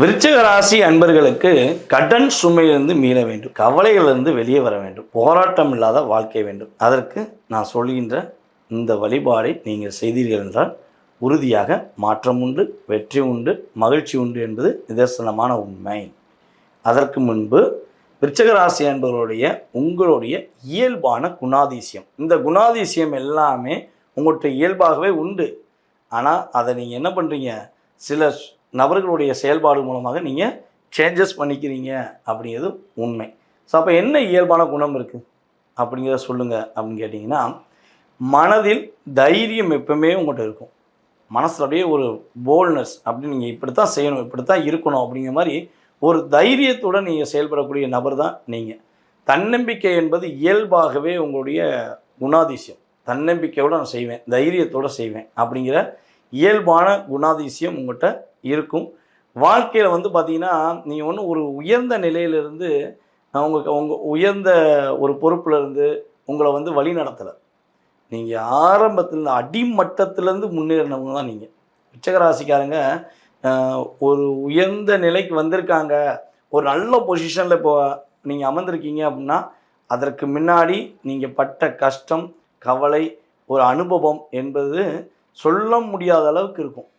விருச்சிக ராசி அன்பர்களுக்கு கடன் சுமையிலிருந்து மீள வேண்டும், கவலைகளிலிருந்து வெளியே வர வேண்டும், போராட்டம் இல்லாத வாழ்க்கை வேண்டும். அதற்கு நான் சொல்கின்ற இந்த வழிபாடை நீங்கள் செய்தீர்கள் என்றால் உறுதியாக மாற்றம் உண்டு, வெற்றி உண்டு, மகிழ்ச்சி உண்டு என்பது நிதர்சனமான உண்மை. அதற்கு முன்பு விருச்சிக ராசி அன்பர்களுடைய உங்களுடைய இயல்பான குணாதிசயம், இந்த குணாதிசயம் எல்லாமே உங்கள்கிட்ட இயல்பாகவே உண்டு. ஆனால் அதை நீங்கள் என்ன பண்ணுறீங்க, சில நபர்களுடைய செயல்பாடு மூலமாக நீங்கள் சேஞ்சஸ் பண்ணிக்கிறீங்க அப்படிங்கிறது உண்மை. ஸோ அப்போ என்ன இயல்பான குணம் இருக்குது அப்படிங்கிறத சொல்லுங்கள் அப்படின்னு கேட்டிங்கன்னா, மனதில் தைரியம் எப்பவுமே உங்கள்கிட்ட இருக்கும். மனசில் அப்படியே ஒரு போல்ட்னஸ், அப்படி நீங்கள் இப்படித்தான் செய்யணும், இப்படித்தான் இருக்கணும் அப்படிங்கிற மாதிரி ஒரு தைரியத்துடன் நீங்கள் செயல்படக்கூடிய நபர் தான் நீங்கள். தன்னம்பிக்கை என்பது இயல்பாகவே உங்களுடைய குணாதிசயம். தன்னம்பிக்கையோடு நான் செய்வேன், தைரியத்தோடு செய்வேன் அப்படிங்கிற இயல்பான குணாதிசயம் உங்கள்கிட்ட இருக்கும். வாழ்க்கையில் பார்த்திங்கன்னா, நீங்கள் ஒன்றும் ஒரு உயர்ந்த நிலையிலிருந்து உங்கள் உயர்ந்த ஒரு பொறுப்பிலேருந்து உங்களை வழி நடத்தலை. நீங்கள் ஆரம்பத்தில் அடிமட்டத்திலேருந்து முன்னேறினவங்க தான் நீங்கள். விருச்சிகராசிக்காரங்க ஒரு உயர்ந்த நிலைக்கு வந்திருக்காங்க, ஒரு நல்ல பொசிஷனில் இப்போ நீங்கள் அமர்ந்திருக்கீங்க அப்படின்னா, அதற்கு முன்னாடி நீங்கள் பட்ட கஷ்டம், கவலை, ஒரு அனுபவம் என்பது சொல்ல முடியாத அளவுக்கு இருக்கும்.